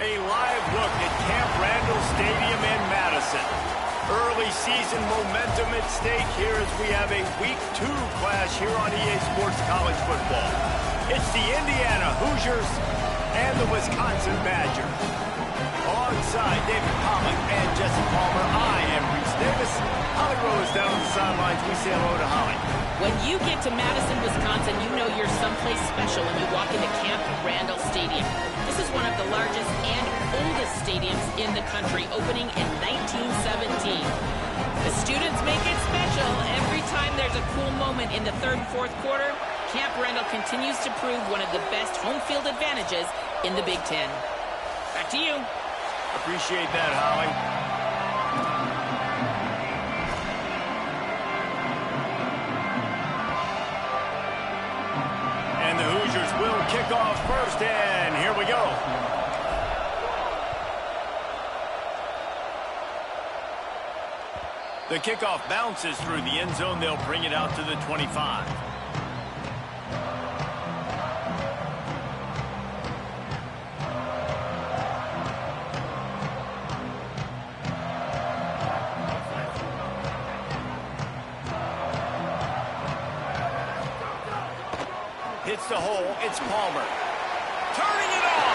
A live look at Camp Randall Stadium in Madison. Early season momentum at stake here as we have a Week 2 clash here on EA Sports College Football. It's the Indiana Hoosiers and the Wisconsin Badgers. Alongside David Pollack and Jesse Palmer, I am Reese Davis. Holly Rowe is down on the sidelines. We say hello to Holly. When you get to Madison, Wisconsin, you know you're someplace special when you walk into Camp Randall Stadium. This is one of the largest and oldest stadiums in the country, opening in 1917. The students make it special. Every time there's a cool moment in the third and fourth quarter, Camp Randall continues to prove one of the best home field advantages in the Big Ten. Back to you. Appreciate that, Holly. And the Hoosiers will kick off first, and here we go. The kickoff bounces through the end zone. They'll bring it out to the 25. Hits the hole. It's Palmer. Turning it on.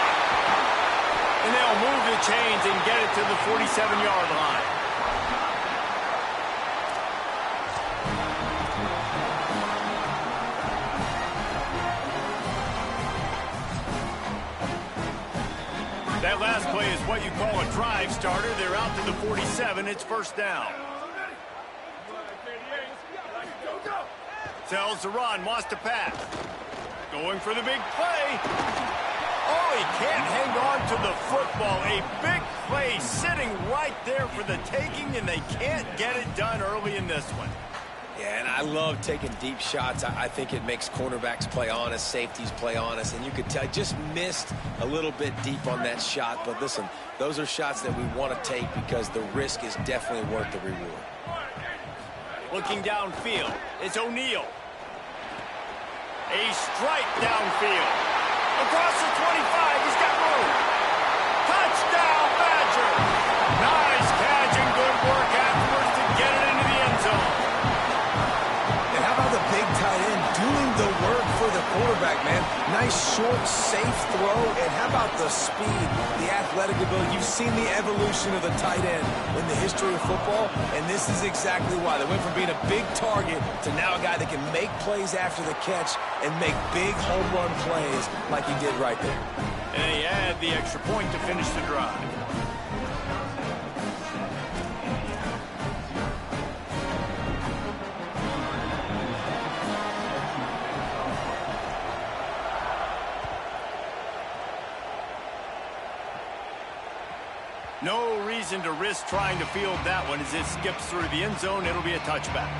And they'll move the chains and get it to the 47-yard line. That last play is what you call a drive starter. They're out to the 47. It's first down. Tells to run. Wants to pass. Going for the big play. Oh, he can't hang on to the football. A big play sitting right there for the taking, and they can't get it done early in this one. Yeah, and I love taking deep shots. I think it makes cornerbacks play honest, safeties play honest, and you could tell just missed a little bit deep on that shot. But listen, those are shots that we want to take because the risk is definitely worth the reward. Looking downfield, it's O'Neal. A strike downfield. Across the 25, he's got room. Touchdown, Badger. Nice catch and good work afterwards to get it into the end zone. And how about the big tight end doing the work for the quarterback, man? Nice, short, safe throw. And how about the speed, the athletic ability? You've seen the evolution of the tight end in the history of football, and this is exactly why. They went from being a big target to now a guy that can make plays after the catch and make big home run plays like he did right there. And he had the extra point to finish the drive. No reason to risk trying to field that one as it skips through the end zone. It'll be a touchback.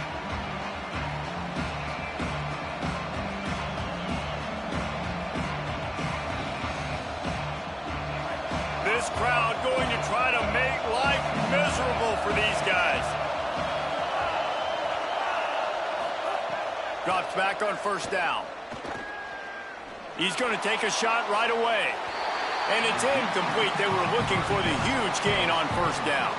This crowd going to try to make life miserable for these guys. Drops back on first down. He's going to take a shot right away. And it's incomplete. They were looking for the huge gain on first down.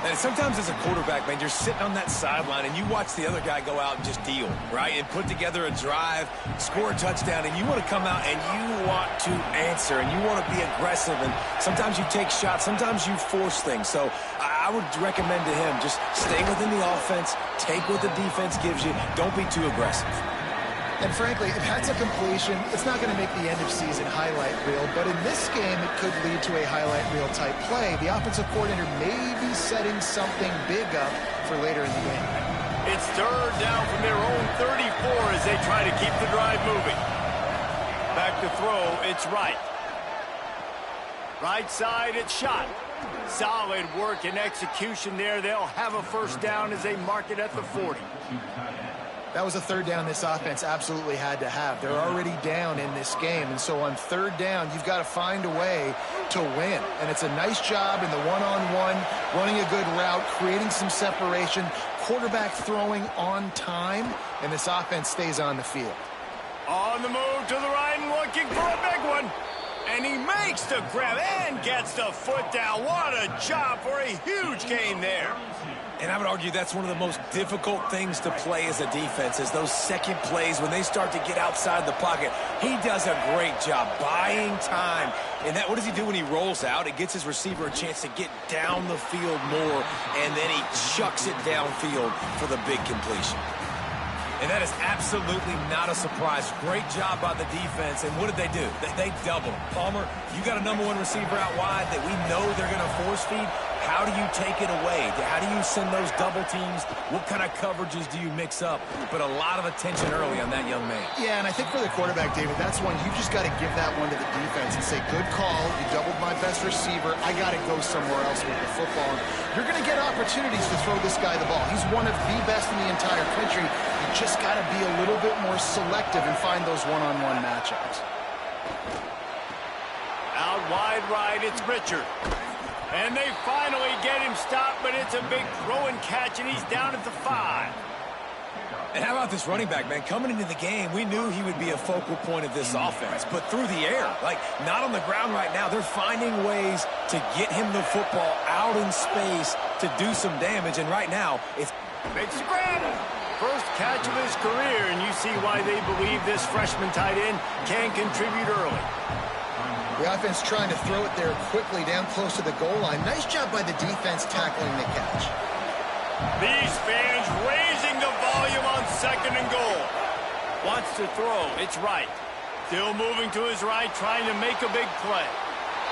And sometimes as a quarterback, man, you're sitting on that sideline and you watch the other guy go out and just deal, right? And put together a drive, score a touchdown, and you want to come out and you want to answer and you want to be aggressive. And sometimes you take shots, sometimes you force things. So I would recommend to him just stay within the offense, take what the defense gives you, don't be too aggressive. And frankly, if that's a completion, it's not going to make the end-of-season highlight reel. But in this game, it could lead to a highlight reel type play. The offensive coordinator may be setting something big up for later in the game. It's third down from their own 34 as they try to keep the drive moving. Back to throw, it's right. Right side, it's shot. Solid work and execution there. They'll have a first down as they mark it at the 40. That was a third down this offense absolutely had to have. They're already down in this game, and so on third down, you've got to find a way to win. And it's a nice job in the one-on-one, running a good route, creating some separation, quarterback throwing on time, and this offense stays on the field. On the move to the right and looking for a big one. And he makes the grab and gets the foot down. What a job for a huge gain there. And I would argue that's one of the most difficult things to play as a defense, is those second plays when they start to get outside the pocket. He does a great job buying time. And that, what does he do when he rolls out? It gets his receiver a chance to get down the field more, and then he chucks it downfield for the big completion. And that is absolutely not a surprise. Great job by the defense. And what did they do? They double. Palmer, you got a #1 receiver out wide that we know they're going to force feed. How do you take it away? How do you send those double teams? What kind of coverages do you mix up? But a lot of attention early on that young man. Yeah, and I think for the quarterback, David, that's one you just got to give that one to the defense and say, good call. You doubled my best receiver. I got to go somewhere else with the football. You're going to get opportunities to throw this guy the ball. He's one of the best in the entire country. You just got to be a little bit more selective and find those one-on-one matchups. Out wide right, it's Richard. And they finally get him stopped, but it's a big throw and catch, and he's down at the 5. And how about this running back, man? Coming into the game, we knew he would be a focal point of this offense. But through the air, like not on the ground right now, they're finding ways to get him the football out in space to do some damage. And right now, it's... Makes the grab. First catch of his career, and you see why they believe this freshman tight end can contribute early. The offense trying to throw it there quickly down close to the goal line. Nice job by the defense tackling the catch. These fans raising the volume on 2nd and goal. Wants to throw. It's right. Still moving to his right, trying to make a big play.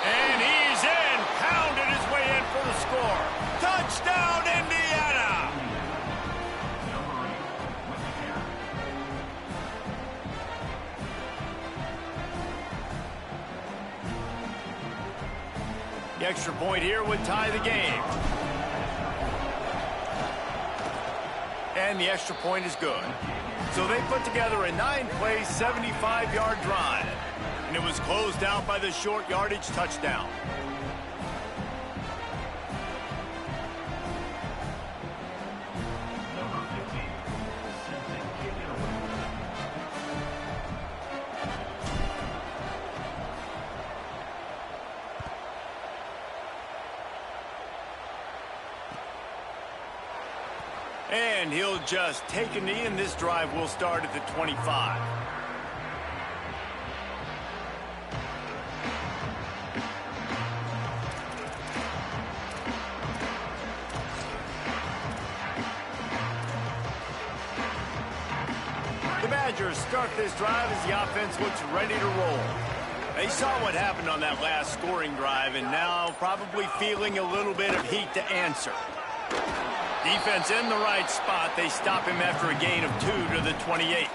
And he's in. Pounded his way in for the score. Touchdown, Indiana! The extra point here would tie the game. And the extra point is good. So they put together a 9-play, 75-yard drive. And it was closed out by the short yardage touchdown. And he'll just take a knee, and this drive will start at the 25. The Badgers start this drive as the offense looks ready to roll. They saw what happened on that last scoring drive, and now probably feeling a little bit of heat to answer. Defense in the right spot. They stop him after a gain of 2 to the 28.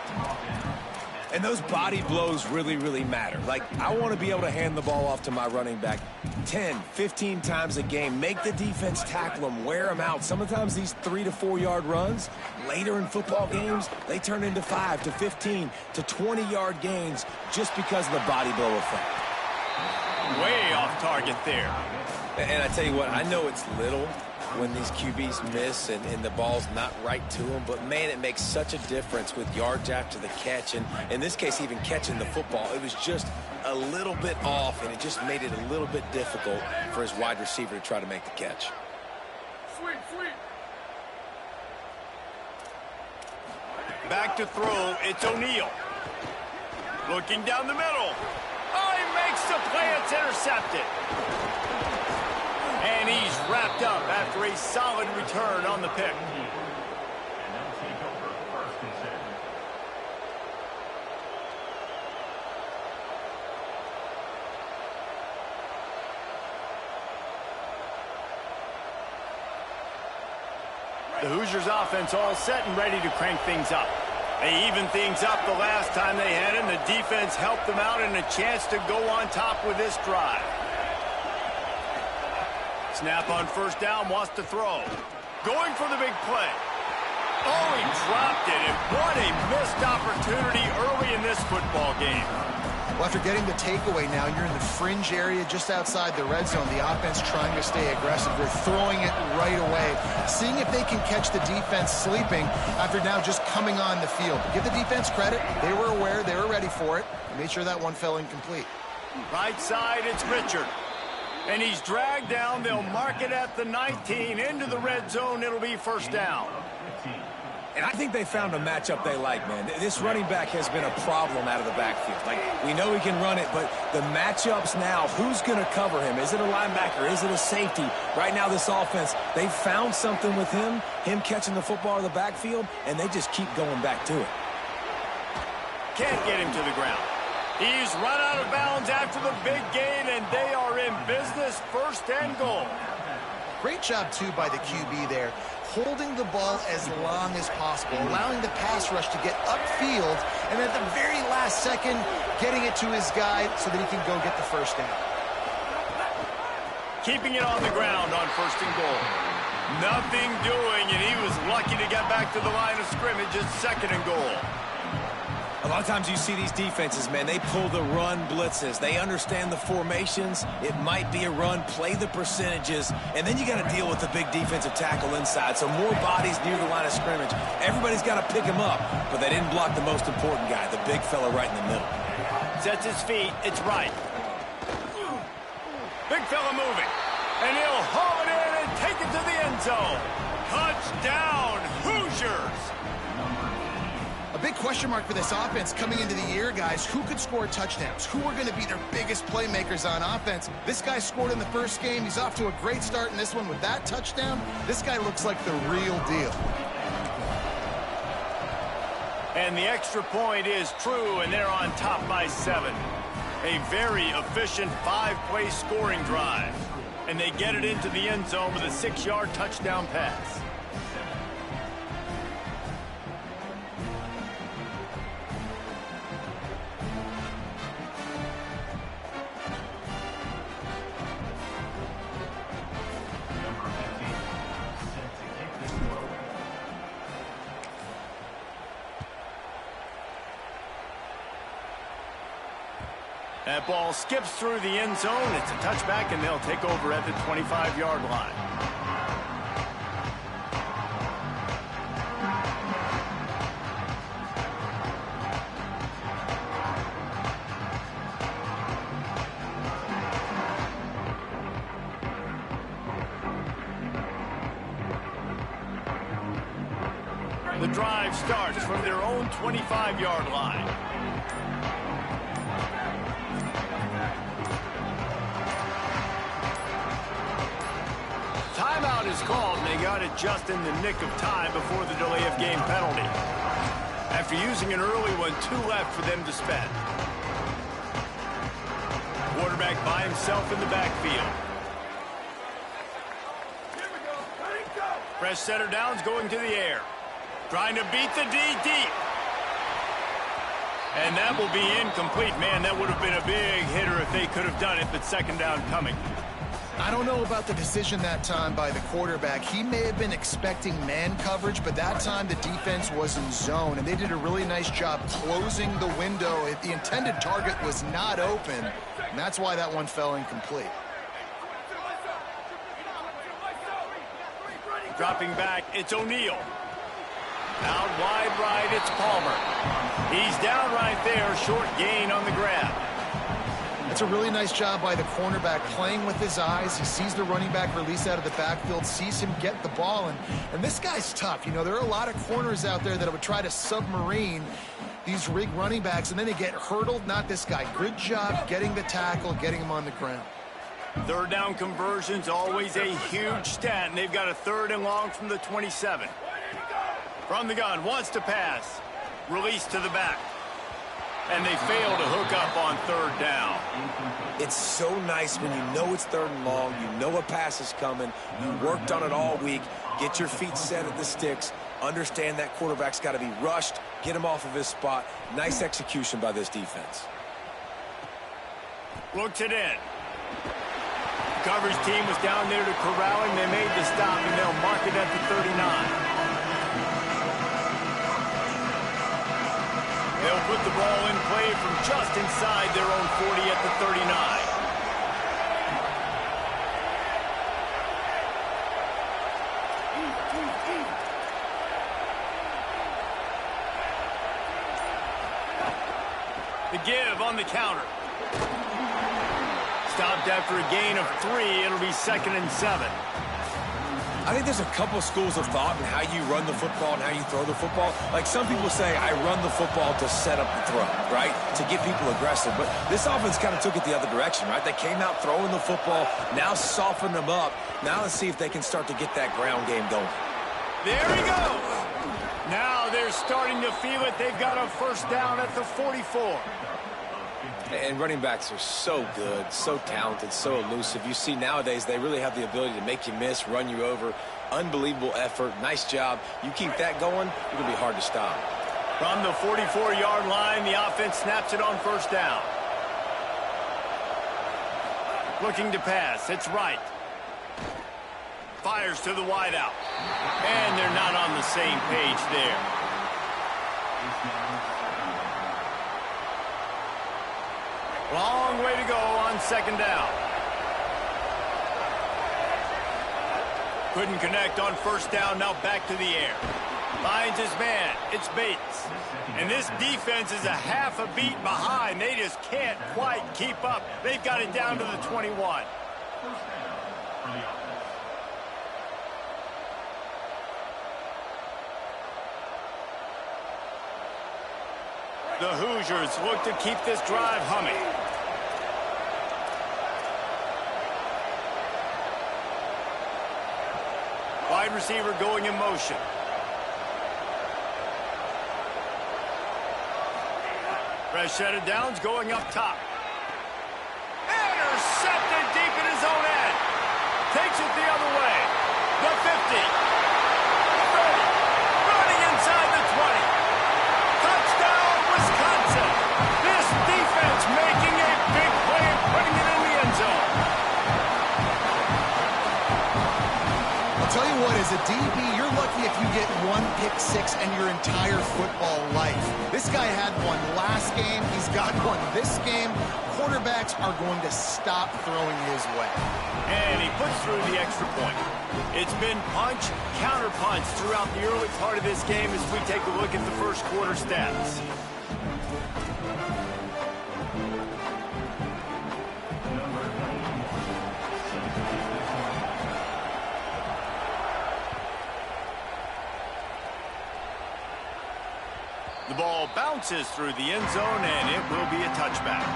And those body blows really, really matter. Like, I want to be able to hand the ball off to my running back 10, 15 times a game. Make the defense tackle him, wear him out. Sometimes these 3 to 4 yard runs, later in football games, they turn into 5 to 15 to 20-yard gains just because of the body blow effect. Way off target there. And I tell you what, I know it's little when these QBs miss and the ball's not right to them, but man, it makes such a difference with yards after the catch, and in this case even catching the football. It was just a little bit off, and it just made it a little bit difficult for his wide receiver to try to make the catch. Back to throw, it's O'Neal. Looking down the middle. Oh, he makes the play, it's intercepted. And he's wrapped up after a solid return on the pick. The Hoosiers offense all set and ready to crank things up. They evened things up the last time they had him. The defense helped them out and a chance to go on top with this drive. Snap on first down, wants to throw. Going for the big play. Oh, he dropped it, and what a missed opportunity early in this football game. Well, after getting the takeaway now, you're in the fringe area just outside the red zone. The offense trying to stay aggressive. They're throwing it right away, seeing if they can catch the defense sleeping after now just coming on the field. Give the defense credit. They were aware. They were ready for it. Made sure that one fell incomplete. Right side, it's Richard. And he's dragged down. They'll mark it at the 19. Into the red zone, it'll be first down. And I think they found a matchup they like, man. This running back has been a problem out of the backfield. Like, we know he can run it, but the matchups now, who's going to cover him? Is it a linebacker? Is it a safety? Right now, this offense, they found something with him catching the football in the backfield, and they just keep going back to it. Can't get him to the ground. He's run out of bounds after the big gain, and they are in business, first and goal. Great job, too, by the QB there, holding the ball as long as possible, allowing the pass rush to get upfield, and at the very last second, getting it to his guy so that he can go get the first down. Keeping it on the ground on first and goal. Nothing doing, and he was lucky to get back to the line of scrimmage at second and goal. A lot of times you see these defenses, man, they pull the run blitzes. They understand the formations. It might be a run, play the percentages, and then you got to deal with the big defensive tackle inside. So more bodies near the line of scrimmage. Everybody's got to pick him up, but they didn't block the most important guy, the big fella right in the middle. Sets his feet, it's right. Big fella moving, and he'll haul it in and take it to the end zone. Touchdown, Hoosiers! A big question mark for this offense coming into the year, guys. Who could score touchdowns? Who are going to be their biggest playmakers on offense? This guy scored in the first game. He's off to a great start in this one with that touchdown. This guy looks like the real deal. And the extra point is true, and they're on top by 7. A very efficient 5-play scoring drive. And they get it into the end zone with a 6-yard touchdown pass. That ball skips through the end zone. It's a touchback, and they'll take over at the 25-yard line. The drive starts from their own 25-yard line. Timeout is called, and they got it just in the nick of time before the delay of game penalty. After using an early one, 2 left for them to spend. Quarterback by himself in the backfield. Fresh center downs going to the air. Trying to beat the D deep. And that will be incomplete. Man, that would have been a big hitter if they could have done it, but second down coming. I don't know about the decision that time by the quarterback. He may have been expecting man coverage, but that time the defense was in zone, and they did a really nice job closing the window. The intended target was not open, and that's why that one fell incomplete. Dropping back, it's O'Neal. Out wide right, it's Palmer. He's down right there, short gain on the grab. That's a really nice job by the cornerback, playing with his eyes. He sees the running back release out of the backfield, sees him get the ball, and this guy's tough. You know, there are a lot of corners out there that would try to submarine these rig running backs, and then they get hurdled. Not this guy. Good job getting the tackle, getting him on the ground. Third down conversion's always a huge stat, and they've got a 3rd and long from the 27. From the gun, wants to pass. Release to the back. And they fail to hook up on 3rd down. It's so nice when you know it's 3rd and long, you know a pass is coming, you worked on it all week, get your feet set at the sticks, understand that quarterback's got to be rushed, get him off of his spot. Nice execution by this defense. Looks it in. The coverage team was down there to corral him. They made the stop, and they'll mark it at the 39. They'll put the ball in play from just inside their own 40 at the 39. The give on the counter. stopped after a gain of 3. It'll be 2nd and 7. I think there's a couple schools of thought in how you run the football and how you throw the football. Like some people say, I run the football to set up the throw, right? To get people aggressive. But this offense kind of took it the other direction, right? They came out throwing the football, now soften them up. Now let's see if they can start to get that ground game going. There he goes. Now they're starting to feel it. They've got a first down at the 44. And running backs are so good, so talented, so elusive. You see nowadays they really have the ability to make you miss, run you over. Unbelievable effort. Nice job. You keep that going, it's going to be hard to stop. From the 44-yard line, the offense snaps it on first down. Looking to pass. It's right. Fires to the wideout. And they're not on the same page there. Long way to go on 2nd down. Couldn't connect on first down. Now back to the air. Finds his man. It's Bates. And this defense is a half a beat behind. They just can't quite keep up. They've got it down to the 21. The Hoosiers look to keep this drive humming. Wide receiver going in motion. Fresh set of downs going up top. Intercepted deep in his own end. Takes it the other way. The 50. 30. Running inside the 20. Touchdown, Wisconsin. This defense making a big play and putting it in the end zone. I'll tell you what, as a DB, you're lucky if you get one pick six in your entire football life. This guy had one last game. He's got one this game. Quarterbacks are going to stop throwing his way. And he puts through the extra point. It's been punch, counter punch throughout the early part of this game as we take a look at the first quarter stats. The ball bounces through the end zone, and it will be a touchback.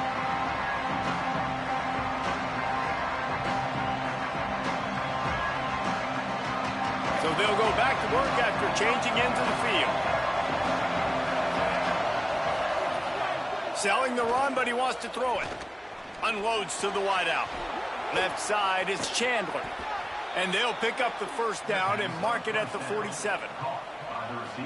So they'll go back to work after changing into the field. Selling the run, but he wants to throw it. Unloads to the wideout. Left side is Chandler. And they'll pick up the first down and mark it at the 47.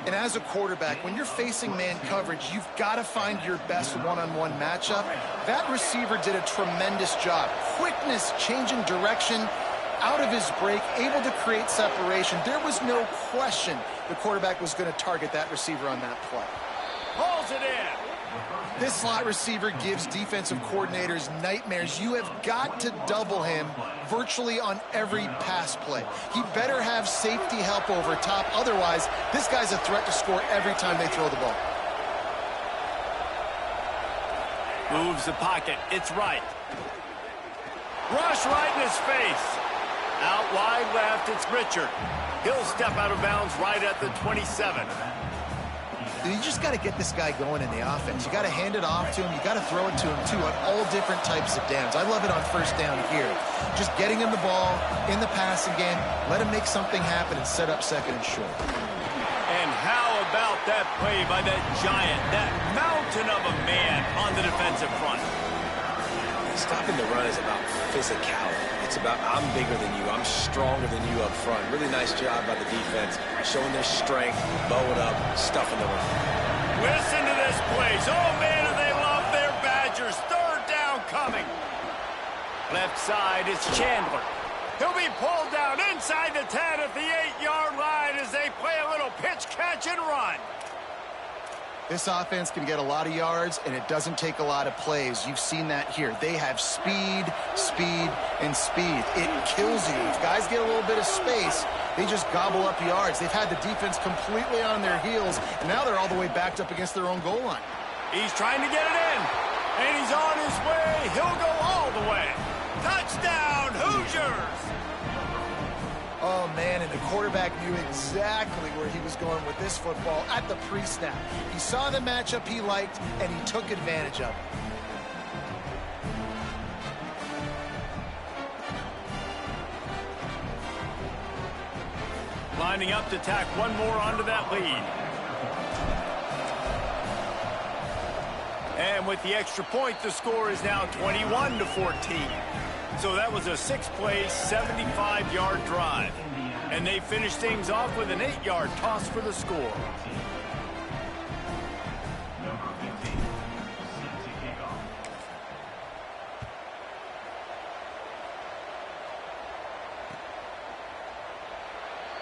And as a quarterback, when you're facing man coverage, you've got to find your best one-on-one matchup. That receiver did a tremendous job. Quickness, changing direction, out of his break, able to create separation. There was no question the quarterback was going to target that receiver on that play. Pulls it in. This slot receiver gives defensive coordinators nightmares. You have got to double him virtually on every pass play. He better have safety help over top. Otherwise, this guy's a threat to score every time they throw the ball. Moves the pocket. It's right. Rush right in his face. Out wide left, it's Richard. He'll step out of bounds right at the 27. You just got to get this guy going in the offense. You got to hand it off to him. You got to throw it to him, too, on all different types of downs. I love it on first down here. Just getting him the ball in the passing game, let him make something happen and set up second and short. And how about that play by that giant, that mountain of a man on the defensive front? Stopping the run is about physicality. It's about I'm bigger than you. I'm stronger than you up front. Really nice job by the defense, showing their strength, bow it up, stuffing the run. Listen to this place. Oh, man, do they love their Badgers. Third down coming. Left side is Chandler. He'll be pulled down inside the 10 at the 8-yard line as they play a little pitch, catch, and run. This offense can get a lot of yards, and it doesn't take a lot of plays. You've seen that here. They have speed, speed, and speed. It kills you. If guys get a little bit of space, they just gobble up yards. They've had the defense completely on their heels, and now they're all the way backed up against their own goal line. He's trying to get it in, and he's on his way. He'll go all the way. Touchdown, Hoosiers! Oh, man, and the quarterback knew exactly where he was going with this football at the pre-snap. He saw the matchup he liked, and he took advantage of it. Lining up to tack one more onto that lead. And with the extra point, the score is now 21-14. So that was a 6-play, 75-yard drive. And they finished things off with an 8-yard toss for the score.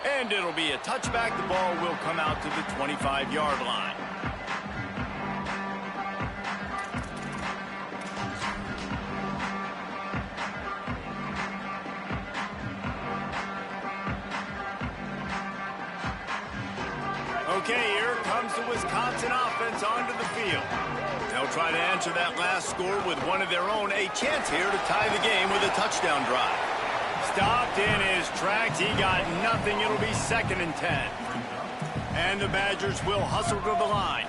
And it'll be a touchback. The ball will come out to the 25-yard line. Okay, here comes the Wisconsin offense onto the field. They'll try to answer that last score with one of their own. A chance here to tie the game with a touchdown drive. Stopped in his tracks. He got nothing. It'll be 2nd and 10. And the Badgers will hustle to the line.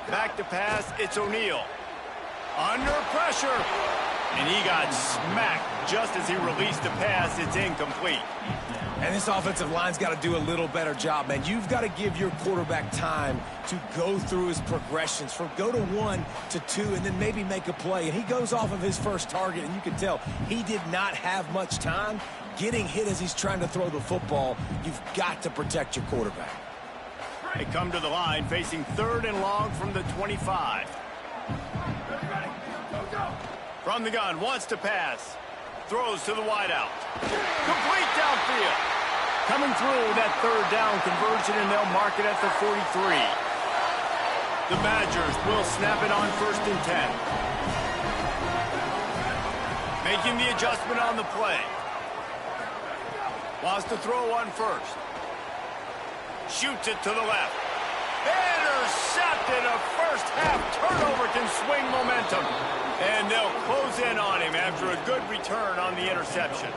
Back to pass. It's O'Neal. Under pressure. And he got smacked just as he released the pass. It's incomplete. And this offensive line's got to do a little better job, man. You've got to give your quarterback time to go through his progressions, from go to 1 to 2, and then maybe make a play. And he goes off of his first target, and you can tell he did not have much time getting hit as he's trying to throw the football. You've got to protect your quarterback. They come to the line facing 3rd and long from the 25. From the gun, wants to pass. Throws to the wideout. Complete downfield. Coming through that 3rd down conversion, and they'll mark it at the 43. The Badgers will snap it on 1st and 10. Making the adjustment on the play. Wants to throw on 1st. Shoots it to the left. Intercepted. A first-half turnover can swing momentum. And they'll close in on him after a good return on the interception.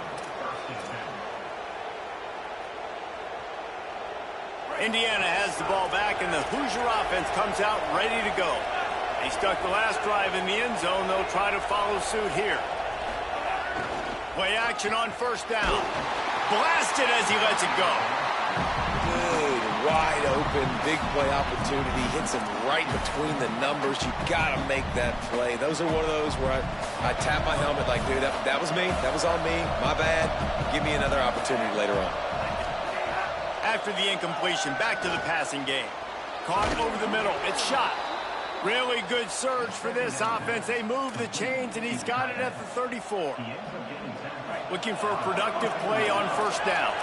Indiana has the ball back, and the Hoosier offense comes out ready to go. They stuck the last drive in the end zone. They'll try to follow suit here. Play action on 1st down. Blasted as he lets it go. Good, wide open, big play opportunity. Hits him right between the numbers. You got to make that play. Those are one of those where I tap my helmet like, dude, that was me. That was on me. My bad. Give me another opportunity later on. After the incompletion, back to the passing game. Caught over the middle. It's shot. Really good surge for this offense. They move the chains, and he's got it at the 34. Looking for a productive play on 1st down.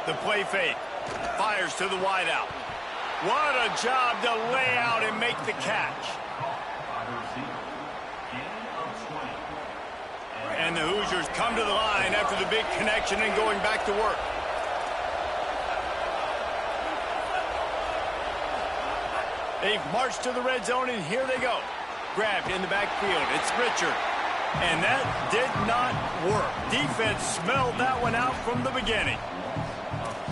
The play fake. Fires to the wideout. What a job to lay out and make the catch. And the Hoosiers come to the line after the big connection and going back to work. They've marched to the red zone, and here they go. Grabbed in the backfield. It's Richard. And that did not work. Defense smelled that one out from the beginning.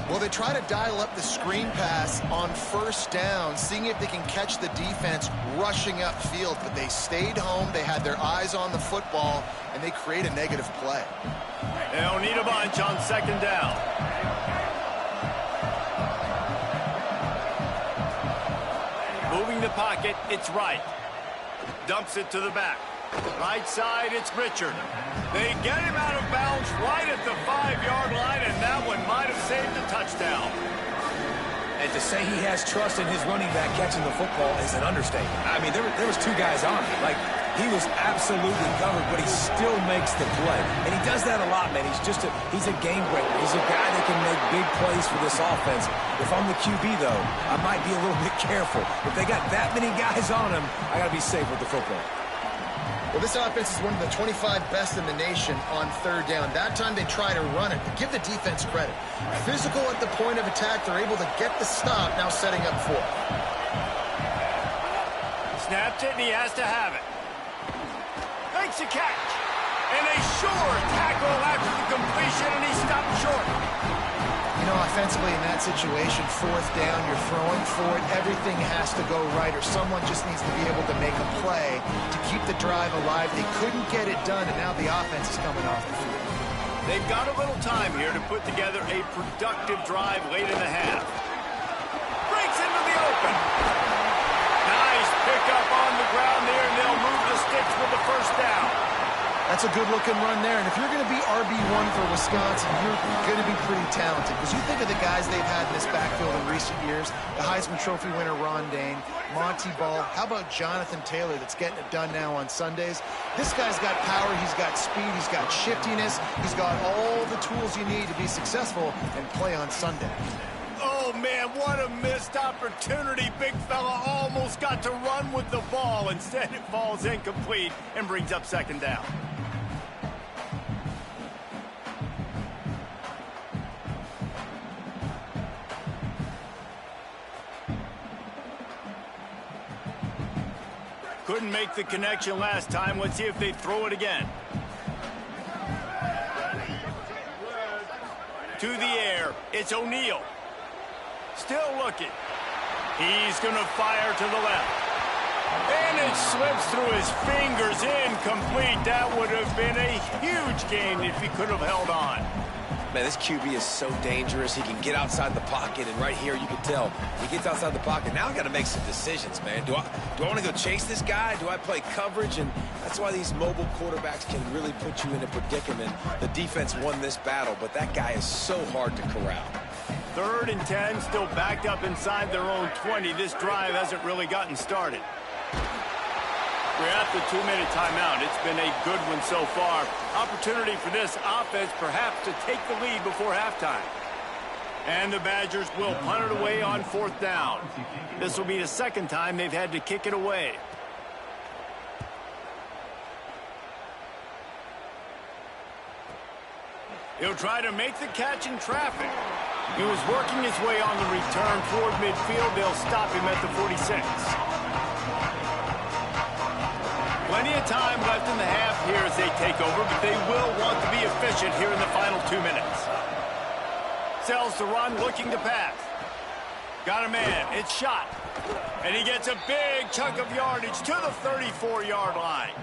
Well, they try to dial up the screen pass on 1st down, seeing if they can catch the defense rushing upfield, but they stayed home, they had their eyes on the football, and they create a negative play. They'll need a bunch on 2nd down. Moving the pocket, it's Wright. Dumps it to the back. Right side, it's Richard. They get him out of bounds right at the 5-yard line, and that one might have saved a touchdown. And to say he has trust in his running back catching the football is an understatement. I mean, there was 2 guys on him. Like, he was absolutely covered, but he still makes the play. And he does that a lot, man. He's a game breaker. He's a guy that can make big plays for this offense. If I'm the QB, though, I might be a little bit careful. If they got that many guys on him, I got to be safe with the football. Well, this offense is one of the 25 best in the nation on third down. That time they try to run it. Give the defense credit. Physical at the point of attack. They're able to get the stop, now setting up fourth. Snaps it, and he has to have it. Makes a catch. And a sure tackle after the completion, and he stopped short. You know, offensively in that situation, fourth down, you're throwing for it. Everything has to go right, or someone just needs to be able to make a play to keep the drive alive. They couldn't get it done, and now the offense is coming off the field. They've got a little time here to put together a productive drive late in the half. Breaks into the open. Nice pickup on the ground there, and they'll move the sticks with the first down. That's a good-looking run there. And if you're going to be RB1 for Wisconsin, you're going to be pretty talented. Because you think of the guys they've had in this backfield in recent years, the Heisman Trophy winner Ron Dayne, Monty Ball. How about Jonathan Taylor that's getting it done now on Sundays? This guy's got power, he's got speed, he's got shiftiness, he's got all the tools you need to be successful and play on Sunday. Oh, man, what a missed opportunity. Big fella almost got to run with the ball. Instead, it falls incomplete and brings up second down. Couldn't make the connection last time. Let's see if they throw it again. To the air. It's O'Neal. Still looking. He's going to fire to the left. And it slips through his fingers. Incomplete. That would have been a huge gain if he could have held on. Man, this QB is so dangerous. He can get outside the pocket, and right here you can tell he gets outside the pocket. Now I got to make some decisions, man. Do I want to go chase this guy? Do I play coverage? And that's why these mobile quarterbacks can really put you in a predicament. The defense won this battle, but that guy is so hard to corral. 3rd and 10, still backed up inside their own 20. This drive hasn't really gotten started. We're at the 2-minute timeout. It's been a good one so far. Opportunity for this offense perhaps to take the lead before halftime. And the Badgers will punt it away on 4th down. This will be the second time they've had to kick it away. He'll try to make the catch in traffic. He was working his way on the return toward midfield. They'll stop him at the 46. Plenty of time left in the half here as they take over, but they will want to be efficient here in the final 2 minutes. Sells the run, looking to pass. Got a man. It's shot. And he gets a big chunk of yardage to the 34-yard line.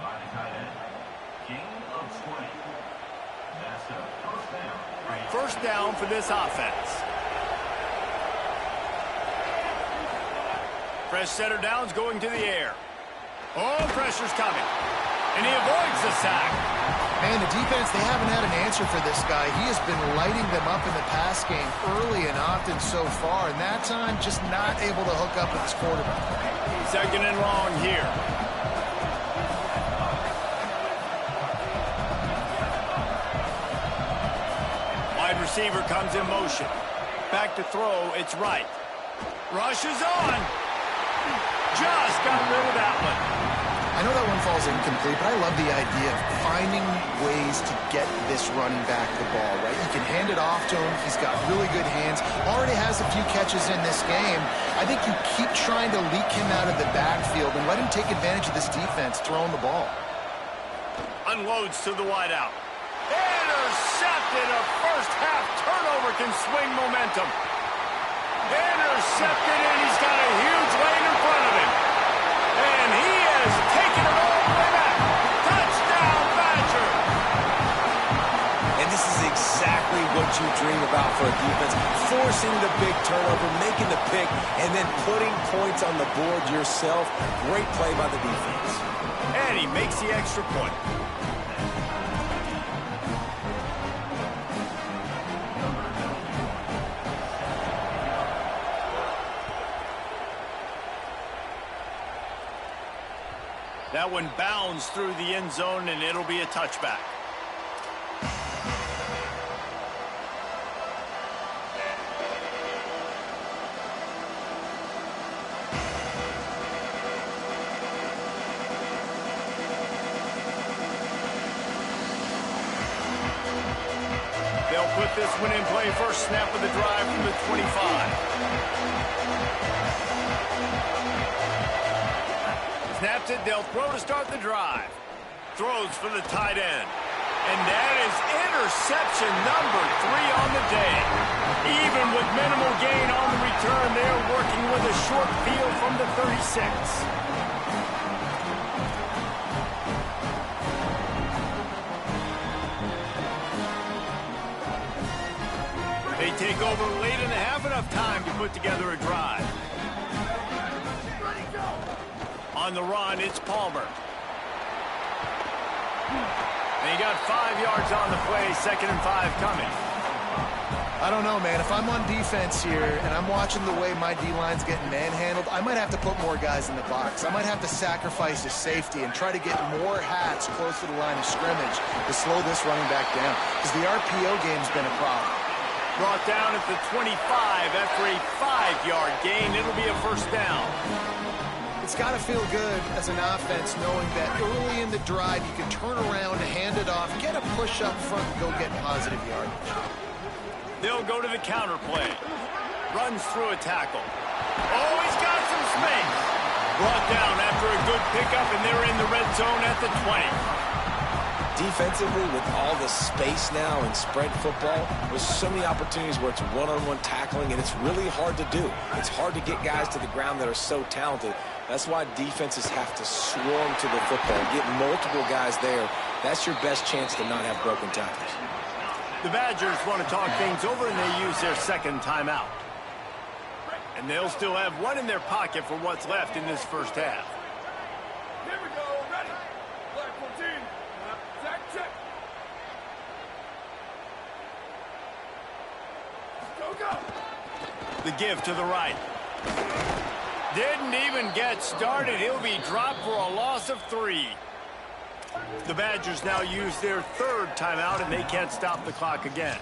First down for this offense. Fresh setter downs going to the air. Oh, pressure's coming. And he avoids the sack. Man, the defense, they haven't had an answer for this guy. He has been lighting them up in the pass game early and often so far. And that time, just not able to hook up with his quarterback. 2nd and long here. Wide receiver comes in motion. Back to throw, it's right. Rush is on. Just got rid of that one. I know that one falls incomplete, but I love the idea of finding ways to get this running back the ball, right? You can hand it off to him. He's got really good hands. Already has a few catches in this game. I think you keep trying to leak him out of the backfield and let him take advantage of this defense throwing the ball. Unloads to the wideout. Intercepted. A first-half turnover can swing momentum. Intercepted, and he's got a huge lane in front of him. And he has taken it all the way back. Touchdown, Badger. And this is exactly what you dream about for a defense. Forcing the big turnover, making the pick, and then putting points on the board yourself. Great play by the defense. And he makes the extra point. That one bounds through the end zone, and it'll be a touchback. They'll put this one in play. First snap of the drive from the 25. Snaps it. They'll throw to start the drive. Throws for the tight end. And that is interception number 3 on the day. Even with minimal gain on the return, they're working with a short field from the 36. They take over late in the half, enough time to put together a drive. On the run, it's Palmer. And he got 5 yards on the play, 2nd and 5 coming. I don't know, man. If I'm on defense here and I'm watching the way my D-line's getting manhandled, I might have to put more guys in the box. I might have to sacrifice his safety and try to get more hats close to the line of scrimmage to slow this running back down, because the RPO game's been a problem. Brought down at the 25 after a 5-yard gain. It'll be a first down. It's got to feel good as an offense knowing that early in the drive you can turn around, hand it off, get a push up front, and go get positive yardage. They'll go to the counter play. Runs through a tackle. Oh, he's got some space. Brought down after a good pickup, and they're in the red zone at the 20. Defensively, with all the space now in spread football, there's so many opportunities where it's one-on-one tackling, and it's really hard to do. It's hard to get guys to the ground that are so talented. That's why defenses have to swarm to the football, get multiple guys there. That's your best chance to not have broken tackles. The Badgers want to talk things over, and they use their second timeout. And they'll still have one in their pocket for what's left in this first half. Here we go, ready. Black 14. Check. Go. The give to the right. Didn't even get started. He'll be dropped for a loss of 3. The Badgers now use their third timeout, and they can't stop the clock again.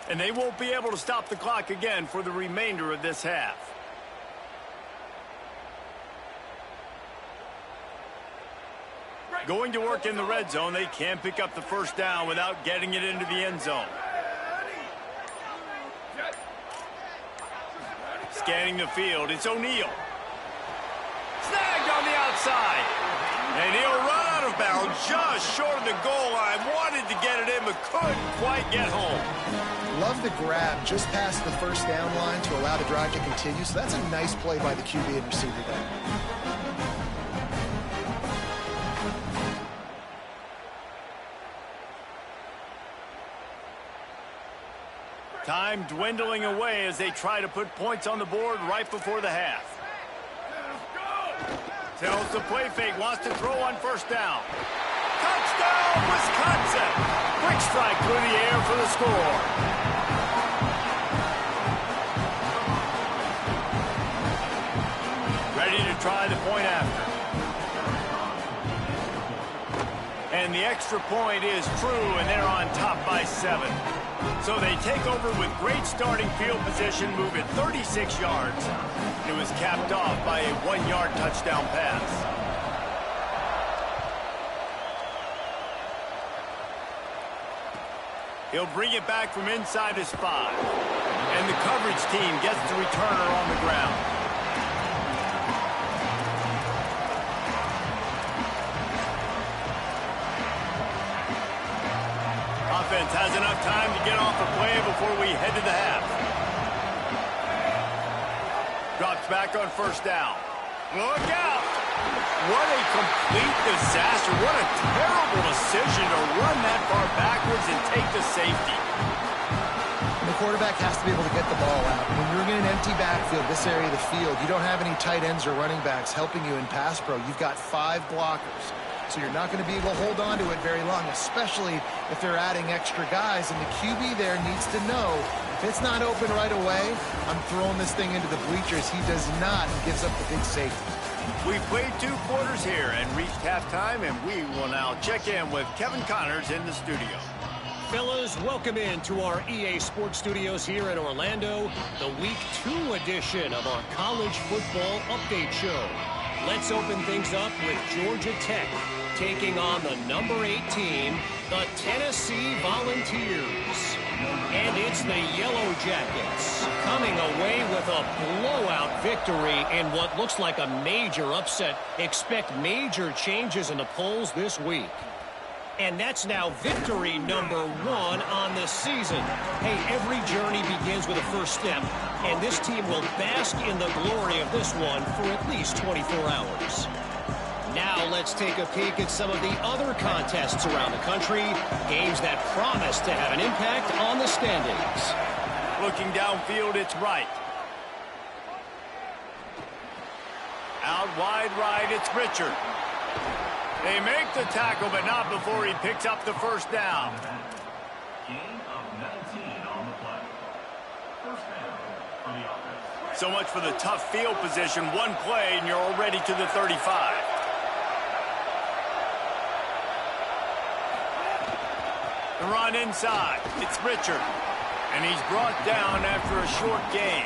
And they won't be able to stop the clock again for the remainder of this half. Going to work in the red zone, they can't pick up the first down without getting it into the end zone. Scanning the field, it's O'Neal. Snagged on the outside. And he'll run out of bounds just short of the goal line. Wanted to get it in, but couldn't quite get home. Love the grab just past the first down line to allow the drive to continue. So that's a nice play by the QB and receiver there. Time dwindling away as they try to put points on the board right before the half. Tells the play fake, wants to throw on first down. Touchdown, Wisconsin! Quick strike through the air for the score. Ready to try the point after. And the extra point is true, and they're on top by 7. So they take over with great starting field position, move it 36 yards. It was capped off by a 1-yard touchdown pass. He'll bring it back from inside his 5. And the coverage team gets the returner on the ground. Offense has enough time to get off the play before we head to the half. Drops back on first down. Look out! What a complete disaster. What a terrible decision to run that far backwards and take the safety. The quarterback has to be able to get the ball out. When you're in an empty backfield, this area of the field, you don't have any tight ends or running backs helping you in pass pro. You've got 5 blockers. So you're not going to be able to hold on to it very long, especially if they're adding extra guys. And the QB there needs to know, if it's not open right away, I'm throwing this thing into the bleachers. He does not, and gives up the big safety. We've played 2 quarters here and reached halftime, and we will now check in with Kevin Connors in the studio. Fellas, welcome in to our EA Sports Studios here in Orlando, the Week 2 edition of our College Football Update Show. Let's open things up with Georgia Tech taking on the number 8 team, the Tennessee Volunteers. And it's the Yellow Jackets coming away with a blowout victory in what looks like a major upset. Expect major changes in the polls this week. And that's now victory number 1 on the season. Hey, every journey begins with a first step, and this team will bask in the glory of this one for at least 24 hours. Now let's take a peek at some of the other contests around the country, games that promise to have an impact on the standings. Looking downfield, it's right. Out wide right, it's Richard. They make the tackle, but not before he picks up the first down. So much for the tough field position. One play, and you're already to the 35. The run inside. It's Richard. And he's brought down after a short gain.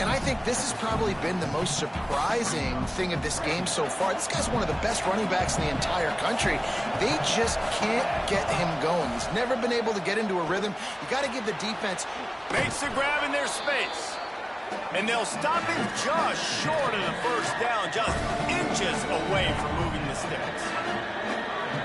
And I think this has probably been the most surprising thing of this game so far. This guy's one of the best running backs in the entire country. They just can't get him going. He's never been able to get into a rhythm. You got to give the defense. Makes the grab in their space. And they'll stop him just short of the first down, just inches away from moving the sticks.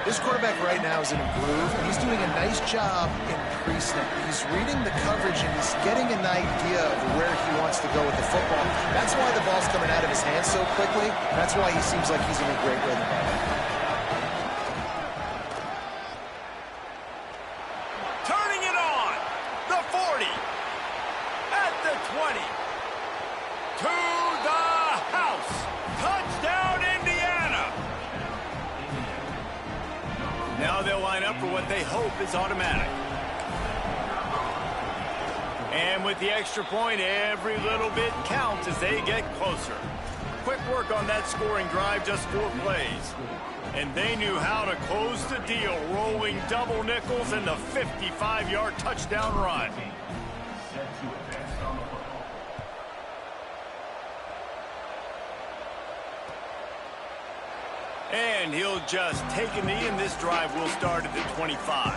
This quarterback right now is in a groove, and he's doing a nice job in pre-snap. He's reading the coverage, and he's getting an idea of where he wants to go with the football. That's why the ball's coming out of his hands so quickly. That's why he seems like he's in a great rhythm. Turning it on. The 40. At the 20. To the house. Touchdown, Indiana. Now they'll line up for what they hope is automatic. And with the extra point, every little bit counts as they get closer. Quick work on that scoring drive, just 4 plays. And they knew how to close the deal, rolling double nickels and the 55-yard touchdown run. And he'll just take a knee, and this drive will start at the 25.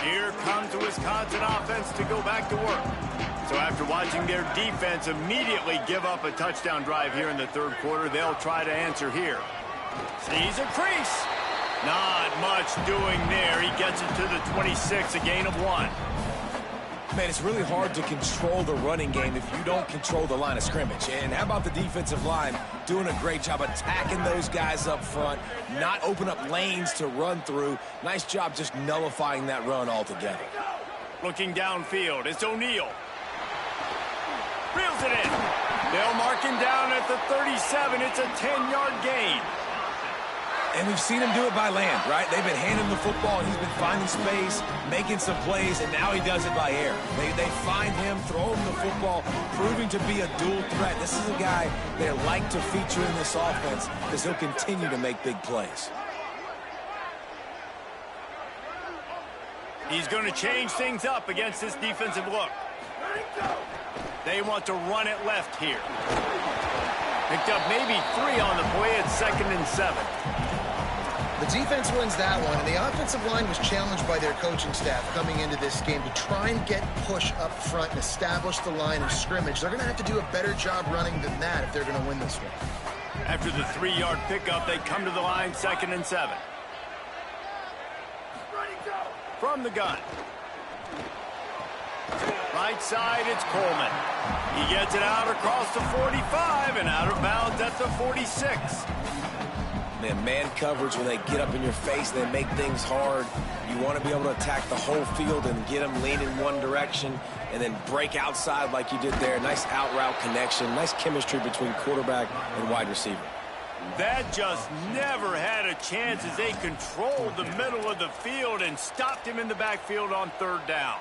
Here comes the Wisconsin offense to go back to work. So after watching their defense immediately give up a touchdown drive here in the third quarter, they'll try to answer here. Sees a crease. Not much doing there. He gets it to the 26, a gain of 1. Man, it's really hard to control the running game if you don't control the line of scrimmage. And how about the defensive line doing a great job attacking those guys up front, not open up lanes to run through. Nice job just nullifying that run altogether. Looking downfield, it's O'Neal. Reels it in. They'll mark him down at the 37. It's a 10-yard gain. And we've seen him do it by land, right? They've been handing him the football, and he's been finding space, making some plays, and now he does it by air. They find him, throw him the football, proving to be a dual threat. This is a guy they like to feature in this offense because he'll continue to make big plays. He's going to change things up against this defensive look. They want to run it left here. Picked up maybe 3 on the play at 2nd and 7. The defense wins that one, and the offensive line was challenged by their coaching staff coming into this game to try and get push up front and establish the line of scrimmage. They're going to have to do a better job running than that if they're going to win this one. After the 3-yard pickup, they come to the line, 2nd and 7. From the gun. Right side, it's Coleman. He gets it out across the 45 and out of bounds at the 46. Man coverage, when they get up in your face, they make things hard. You want to be able to attack the whole field and get them leaning one direction and then break outside like you did there. Nice out route connection, nice chemistry between quarterback and wide receiver. That just never had a chance as they controlled the middle of the field and stopped him in the backfield on 3rd down.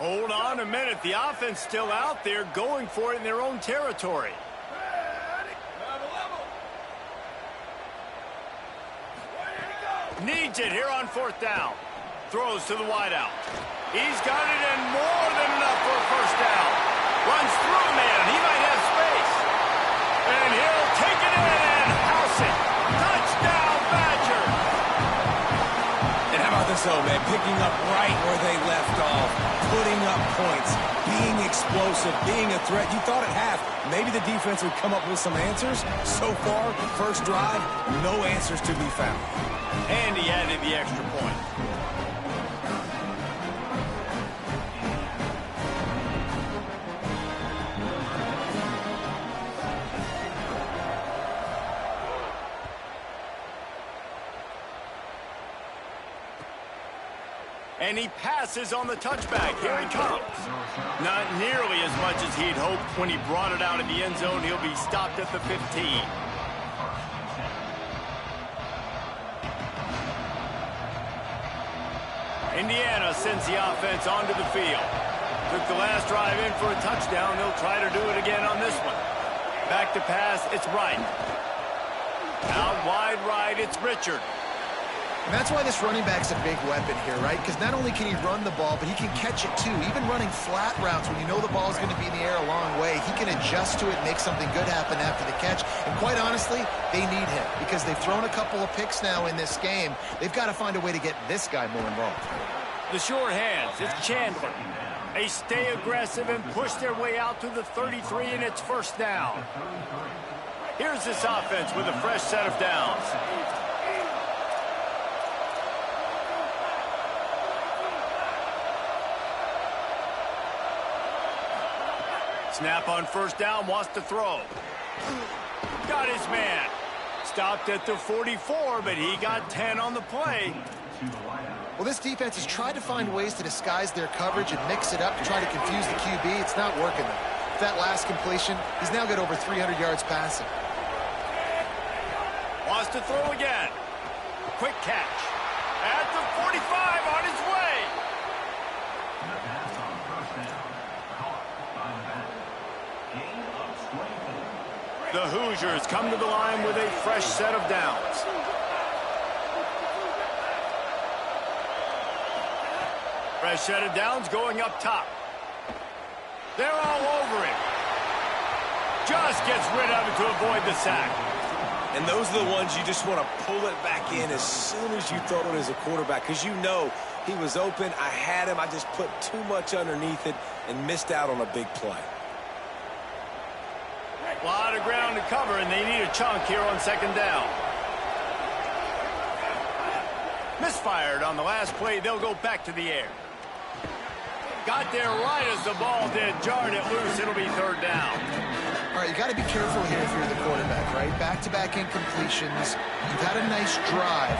Hold on a minute. The offense still out there going for it in their own territory. Needs it here on 4th down. Throws to the wideout. He's got it and more than enough for a first down. Runs through a man. He might have space. And he'll take it in and house it. Touchdown, Badger. And how about this, though, man? Picking up right where they left off. Putting up points. Being explosive. Being a threat. You thought at half maybe the defense would come up with some answers. So far, first drive, no answers to be found. And he added the extra point. And he passes on the touchback. Here he comes. Not nearly as much as he'd hoped when he brought it out of the end zone. He'll be stopped at the 15. Indiana sends the offense onto the field. Took the last drive in for a touchdown. They'll try to do it again on this one. Back to pass, it's Wright. Out wide right, it's Richard. And that's why this running back's a big weapon here, right? Because not only can he run the ball, but he can catch it too. Even running flat routes when you know the ball's going to be in the air a long way, he can adjust to it and make something good happen after the catch. And quite honestly, they need him because they've thrown a couple of picks now in this game. They've got to find a way to get this guy more involved. The short hands, it's Chandler. They stay aggressive and push their way out to the 33, and it's first down. Here's this offense with a fresh set of downs. Snap on first down, wants to throw. Got his man. Stopped at the 44, but he got 10 on the play. Well, this defense has tried to find ways to disguise their coverage and mix it up to try to confuse the QB. It's not working, though. With that last completion, he's now got over 300 yards passing. Wants to throw again. Quick catch. At the 45, on his way. The Hoosiers come to the line with a fresh set of downs. Fresh set of downs going up top. They're all over him. Just gets rid of it to avoid the sack. And those are the ones you just want to pull it back in as soon as you throw it as a quarterback because you know he was open. I had him. I just put too much underneath it and missed out on a big play. A lot of ground to cover, and they need a chunk here on second down. Misfired on the last play. They'll go back to the air. Got there right as the ball did. Jarred it loose. It'll be third down. All right, you got to be careful here if you're the quarterback, right? Back-to-back incompletions. You've had a nice drive.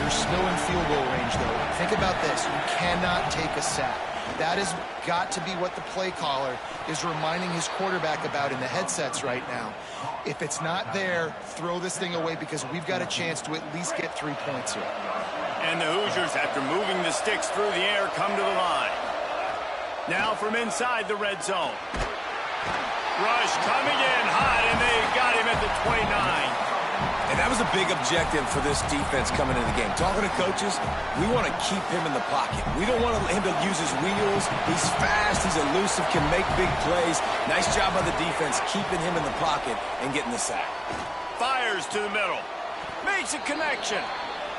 You're still in field goal range, though. Think about this. You cannot take a sack. That has got to be what the play caller is reminding his quarterback about in the headsets right now. If it's not there, throw this thing away because we've got a chance to at least get 3 points here. And the Hoosiers, after moving the sticks through the air, come to the line. Now from inside the red zone. Rush coming in hot, and they got him at the 29. And that was a big objective for this defense coming into the game. Talking to coaches, we want to keep him in the pocket. We don't want him to use his wheels. He's fast. He's elusive, can make big plays. Nice job by the defense keeping him in the pocket and getting the sack. Fires to the middle. Makes a connection.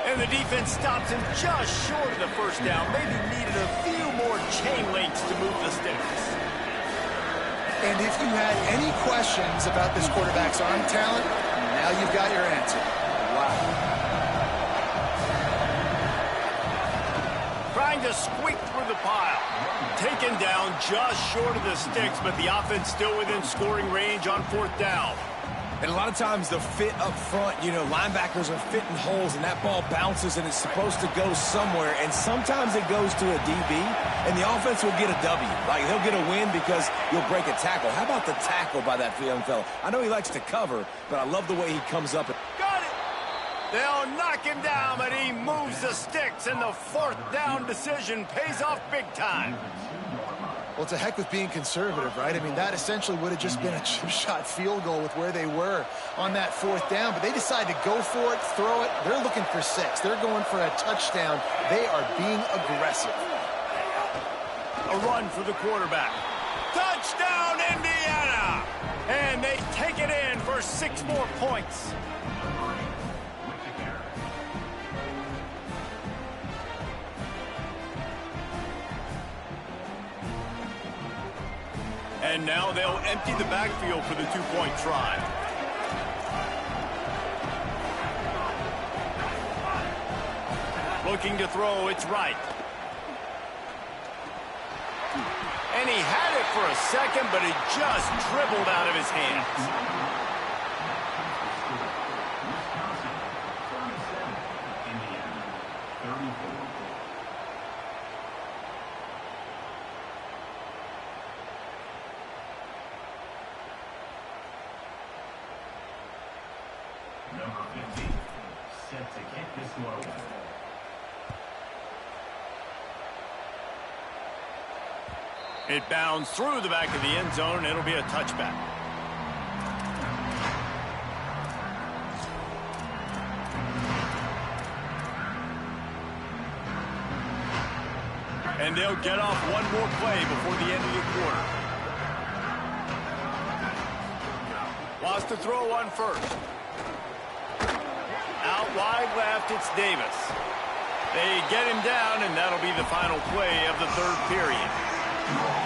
And the defense stops him just short of the first down. Maybe needed a few more chain links to move the sticks. And if you had any questions about this quarterback's arm talent, now you've got your answer. Wow. Trying to squeak through the pile. Taken down just short of the sticks, but the offense still within scoring range on fourth down. And a lot of times the fit up front, you know, linebackers are fitting holes and that ball bounces and it's supposed to go somewhere. And sometimes it goes to a DB and the offense will get a W. Like they'll get a win because you'll break a tackle. How about the tackle by that young fella? I know he likes to cover, but I love the way he comes up. Got it! They'll knock him down, but he moves the sticks and the fourth down decision pays off big time. Well, it's a heck with being conservative, right? I mean, that essentially would have just been a chip shot field goal with where they were on that 4th down. But they decided to go for it, throw it. They're looking for 6. They're going for a touchdown. They are being aggressive. A run for the quarterback. Touchdown, Indiana! And they take it in for 6 more points. And now they'll empty the backfield for the 2-point try. Looking to throw, it's right. And he had it for a second, but it just dribbled out of his hands. Number 15, set to kick this one away. It bounds through the back of the end zone, and it'll be a touchback. And they'll get off one more play before the end of the quarter. Lost the throw on first. Out wide left, it's Davis. They get him down, and that'll be the final play of the 3rd period.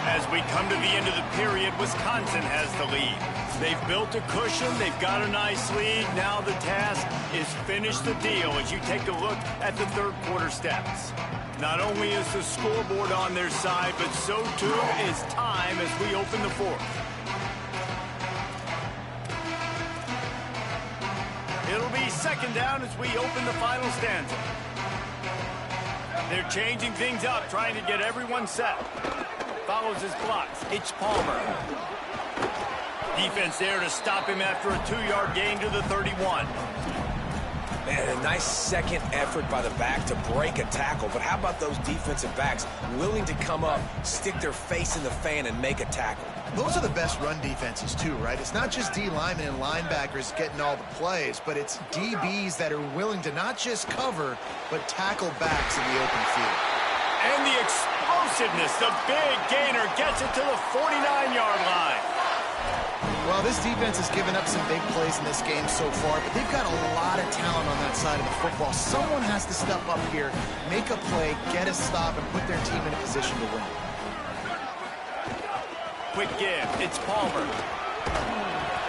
As we come to the end of the period, Wisconsin has the lead. They've built a cushion. They've got a nice lead. Now the task is finish the deal as you take a look at the 3rd quarter stats. Not only is the scoreboard on their side, but so too is time as we open the 4th. It'll be 2nd down as we open the final stanza. They're changing things up, trying to get everyone set. Follows his blocks. It's Palmer. Defense there to stop him after a 2-yard gain to the 31. Man, a nice second effort by the back to break a tackle. But how about those defensive backs willing to come up, stick their face in the fan, and make a tackle? Those are the best run defenses, too, right? It's not just D linemen and linebackers getting all the plays, but it's DBs that are willing to not just cover, but tackle backs in the open field. And the explosiveness, the big gainer gets it to the 49-yard line. Well, this defense has given up some big plays in this game so far, but they've got a lot of talent on that side of the football. Someone has to step up here, make a play, get a stop, and put their team in a position to win. Quick give. It's Palmer.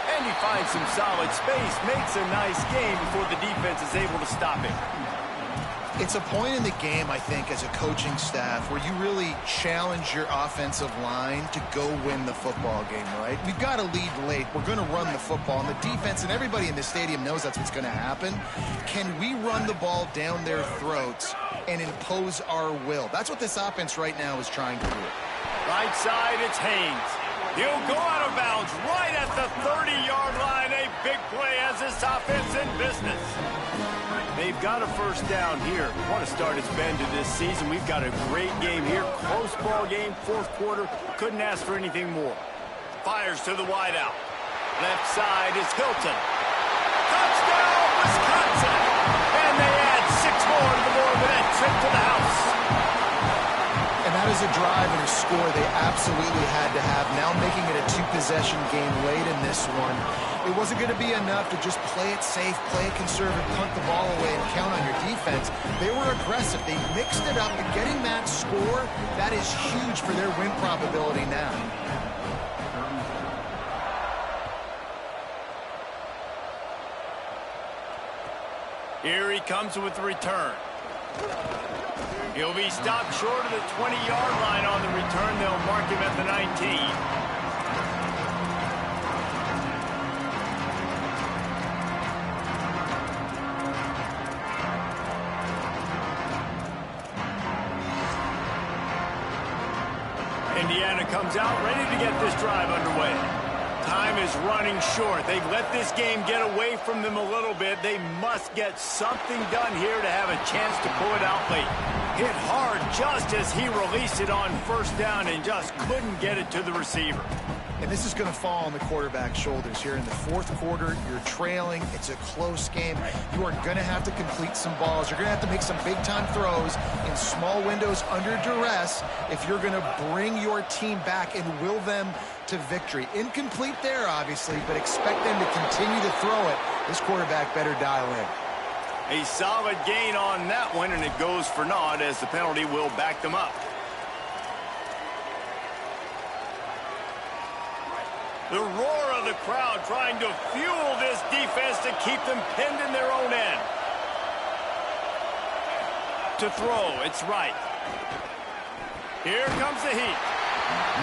And he finds some solid space, makes a nice game before the defense is able to stop him. It's a point in the game, I think, as a coaching staff where you really challenge your offensive line to go win the football game, right? We've got to lead late. We're going to run the football. And the defense and everybody in the stadium knows that's what's going to happen. Can we run the ball down their throats and impose our will? That's what this offense right now is trying to do. Right side, it's Haynes. He'll go out of bounds right at the 30-yard line. A big play as this offense in business. They've got a 1st down here. What a start it's been to this season. We've got a great game here. Close ball game, 4th quarter. Couldn't ask for anything more. Fires to the wideout. Left side is Hilton. Touchdown, Wisconsin! And they add 6 more to the board with that trip to the house. And that is a drive and a score they absolutely had to have. Now making it a 2-possession game late in this one. It wasn't going to be enough to just play it safe, play it conservative, punt the ball away, and count on your defense. They were aggressive. They mixed it up, and getting that score, that is huge for their win probability now. Here he comes with the return. He'll be stopped short of the 20-yard line on the return. They'll mark him at the 19. Indiana comes out ready to get this drive underway. Time is running short. They've let this game get away from them a little bit. They must get something done here to have a chance to pull it out late. Hit hard just as he released it on first down and just couldn't get it to the receiver. And this is going to fall on the quarterback's shoulders here in the fourth quarter. You're trailing. It's a close game. You are going to have to complete some balls. You're going to have to make some big-time throws in small windows under duress if you're going to bring your team back and will them to victory. Incomplete there, obviously, but expect them to continue to throw it. This quarterback better dial in. A solid gain on that one, and it goes for naught as the penalty will back them up. The roar of the crowd trying to fuel this defense to keep them pinned in their own end. To throw, it's right. Here comes the heat.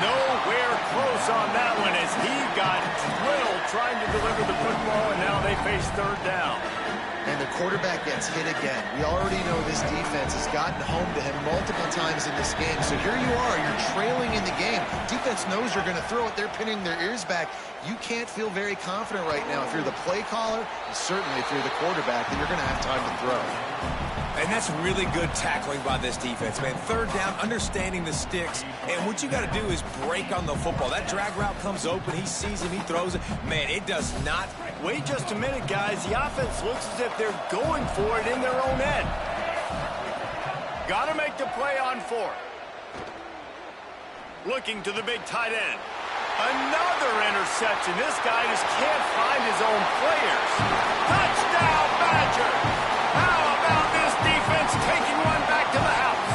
Nowhere close on that one as he got drilled trying to deliver the football, and now they face third down. And the quarterback gets hit again. We already know this defense has gotten home to him multiple times in this game. So here you are, you're trailing in the game. Defense knows you're going to throw it. They're pinning their ears back. You can't feel very confident right now if you're the play caller, and certainly if you're the quarterback, that you're going to have time to throw. And that's really good tackling by this defense, man. Third down, understanding the sticks. And what you got to do is break on the football. That drag route comes open. He sees him. He throws it. Man, it does not. Wait just a minute, guys. The offense looks as if they're going for it in their own end. Got to make the play on fourth. Looking to the big tight end. Another interception. This guy just can't find his own players. Touchdown, Badger! How about this defense taking one back to the house?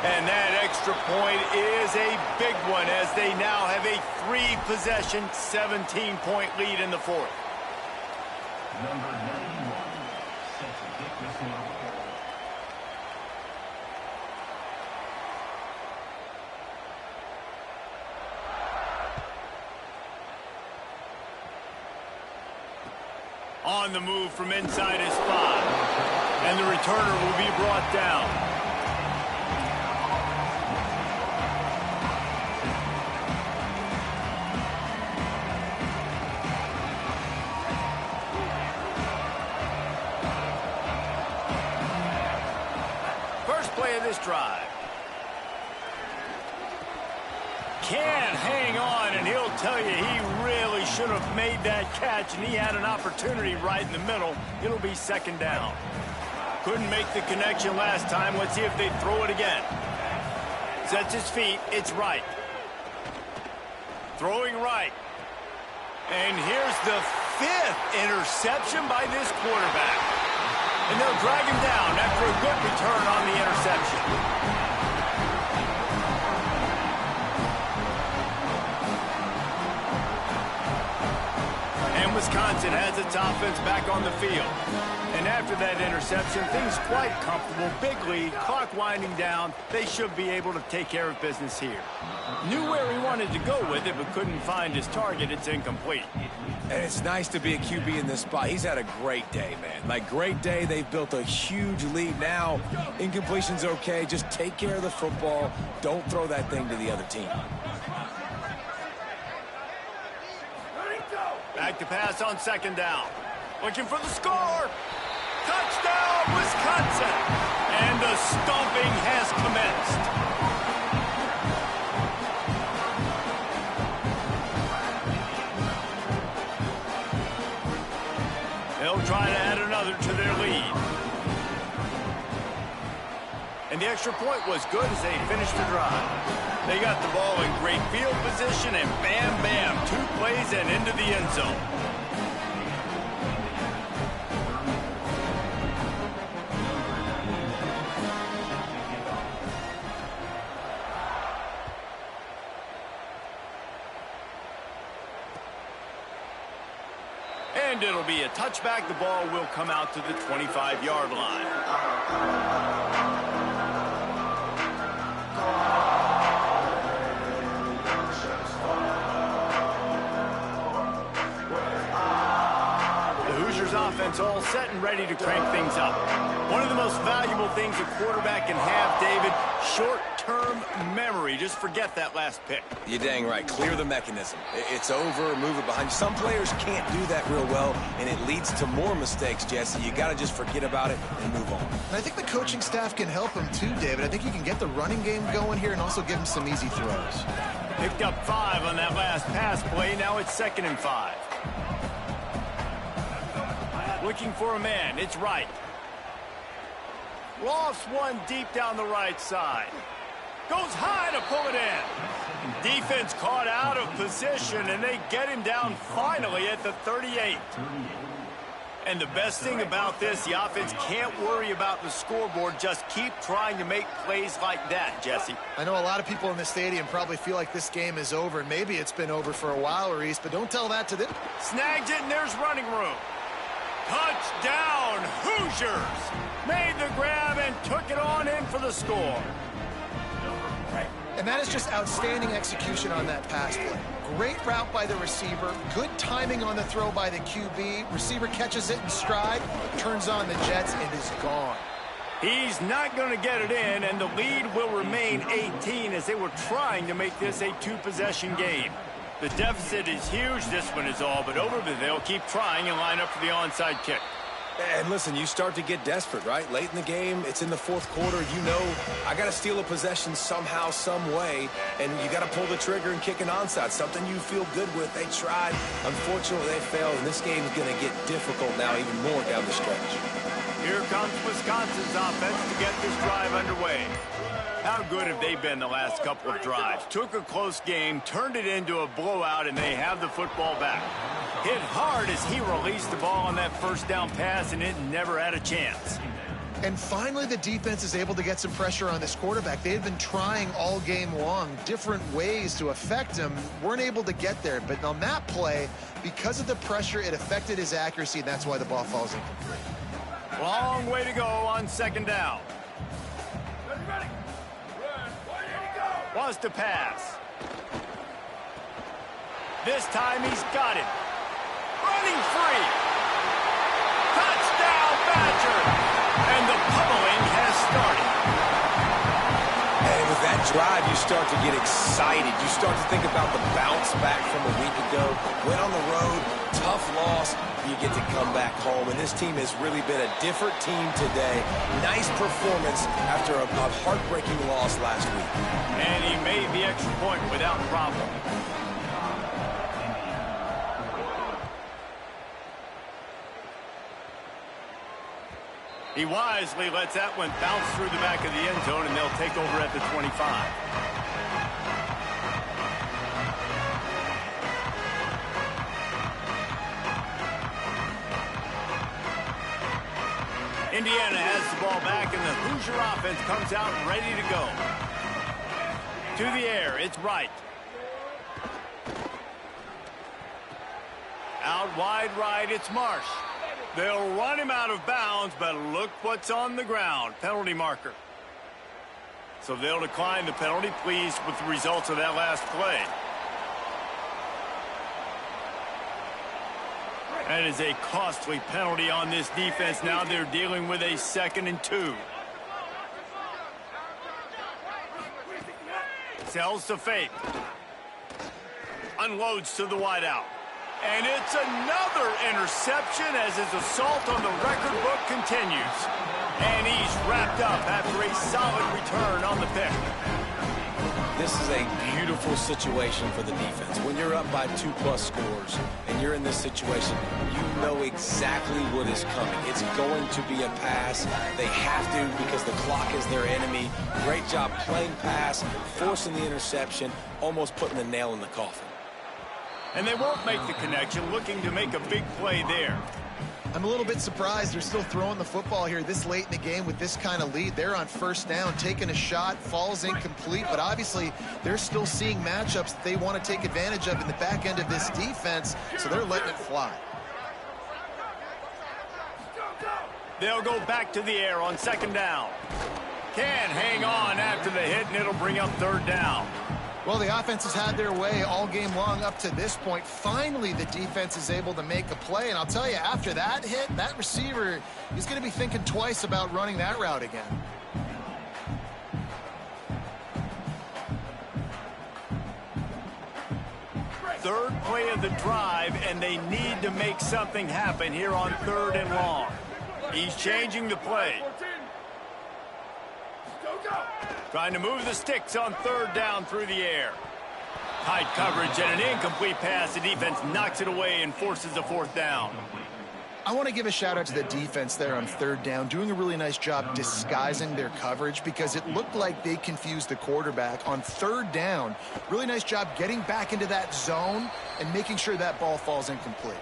And that extra point is a big one as they now have a 3-possession, 17-point lead in the fourth. Number 91, set to kick this one. On the move from inside his spot. And the returner will be brought down. First play of this drive. Can't hang on, and he'll tell you he really should have made that catch, and he had an opportunity right in the middle. It'll be second down. Couldn't make the connection last time. Let's see if they throw it again. Sets his feet. It's right. Throwing right. And here's the 5th interception by this quarterback. And they'll drag him down after a good return on the interception. Wisconsin has its offense back on the field. And after that interception, things quite comfortable. Big lead, clock winding down. They should be able to take care of business here. Knew where he wanted to go with it, but couldn't find his target. It's incomplete. And it's nice to be a QB in this spot. He's had a great day, man. Like, great day. They've built a huge lead. Now, incompletion's okay. Just take care of the football. Don't throw that thing to the other team. Back to pass on second down. Looking for the score. Touchdown, Wisconsin. And the stomping has commenced. They'll try to add another to their lead. And the extra point was good as they finished the drive. They got the ball in great field position, and bam, bam, 2 plays and into the end zone. And it'll be a touchback. The ball will come out to the 25-yard line. Offense all set and ready to crank things up. One of the most valuable things a quarterback can have, David, short short-term memory. Just forget that last pick. You're dang right. Clear the mechanism. It's over, move it behind you. Some players can't do that real well, and it leads to more mistakes, Jesse. You got to just forget about it and move on. And I think the coaching staff can help him too, David. I think you can get the running game going here and also give him some easy throws. Picked up 5 on that last pass play. Now it's 2nd and 5. Looking for a man. It's right. Lost one deep down the right side. Goes high to pull it in. Defense caught out of position, and they get him down finally at the 38. And the best thing about this, the offense can't worry about the scoreboard. Just keep trying to make plays like that, Jesse. I know a lot of people in the stadium probably feel like this game is over, and maybe it's been over for a while, Reese, but don't tell that to them. Snags it, and there's running room. Touchdown, Hoosiers! Made the grab and took it on in for the score. And that is just outstanding execution on that pass play. Great route by the receiver, good timing on the throw by the QB. Receiver catches it in stride, turns on the Jets, and is gone. He's not going to get it in, and the lead will remain 18 as they were trying to make this a 2-possession game. The deficit is huge. This one is all but over, but they'll keep trying and line up for the onside kick. And listen, you start to get desperate, right? Late in the game, it's in the 4th quarter. You know, I got to steal a possession somehow, some way, and you got to pull the trigger and kick an onside, something you feel good with. They tried. Unfortunately, they failed, and this game is going to get difficult now even more down the stretch. Here comes Wisconsin's offense to get this drive underway. How good have they been the last couple of drives? Took a close game, turned it into a blowout, and they have the football back. Hit hard as he released the ball on that first down pass, and it never had a chance. And finally, the defense is able to get some pressure on this quarterback. They had been trying all game long, different ways to affect him. Weren't able to get there. But on that play, because of the pressure, it affected his accuracy, and that's why the ball falls incomplete. Long way to go on 2nd down. Ready. Wants to pass. This time he's got it. Running free. Touchdown, Badger. And the pummeling has started. And with that drive, you start to get excited. You start to think about the bounce back from a week ago. Went on the road, tough loss. You get to come back home, and this team has really been a different team today. Nice performance after a heartbreaking loss last week. And he made the extra point without problem. He wisely lets that one bounce through the back of the end zone, and they'll take over at the 25. Indiana has the ball back, and the Hoosier offense comes out ready to go. To the air, it's right. Out wide right, it's Marsh. They'll run him out of bounds, but look what's on the ground. Penalty marker. So they'll decline the penalty, pleased with the results of that last play. That is a costly penalty on this defense. Now they're dealing with a 2nd and 2. Sells to fake. Unloads to the wideout. And it's another interception as his assault on the record book continues. And he's wrapped up after a solid return on the pick. This is a beautiful situation for the defense. When you're up by 2+ scores and you're in this situation, you know exactly what is coming. It's going to be a pass. They have to because the clock is their enemy. Great job playing pass, forcing the interception, almost putting the nail in the coffin. And they won't make the connection, looking to make a big play there. I'm a little bit surprised they're still throwing the football here this late in the game with this kind of lead. They're on 1st down, taking a shot, falls incomplete, but obviously they're still seeing matchups that they want to take advantage of in the back end of this defense, so they're letting it fly. They'll go back to the air on 2nd down. Can't hang on after the hit, and it'll bring up 3rd down. Well, the offense has had their way all game long up to this point. Finally, the defense is able to make a play. And I'll tell you, after that hit, that receiver is going to be thinking twice about running that route again. third play of the drive, and they need to make something happen here on 3rd and long. He's changing the play. Trying to move the sticks on 3rd down through the air. Tight coverage and an incomplete pass. The defense knocks it away and forces a 4th down. I want to give a shout out to the defense there on 3rd down, doing a really nice job disguising their coverage because it looked like they confused the quarterback on 3rd down. Really nice job getting back into that zone and making sure that ball falls incomplete.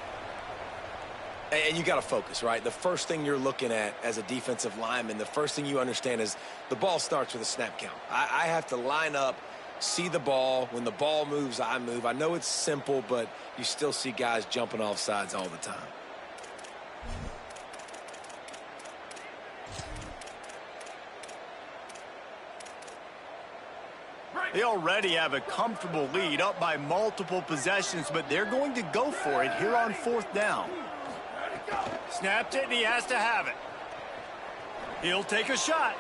And you got to focus, right? The first thing you're looking at as a defensive lineman, the first thing you understand is the ball starts with a snap count. I have to line up, see the ball. When the ball moves, I move. I know it's simple, but you still see guys jumping off sides all the time. They already have a comfortable lead, up by multiple possessions, but they're going to go for it here on 4th down. Snapped it, and he has to have it. He'll take a shot.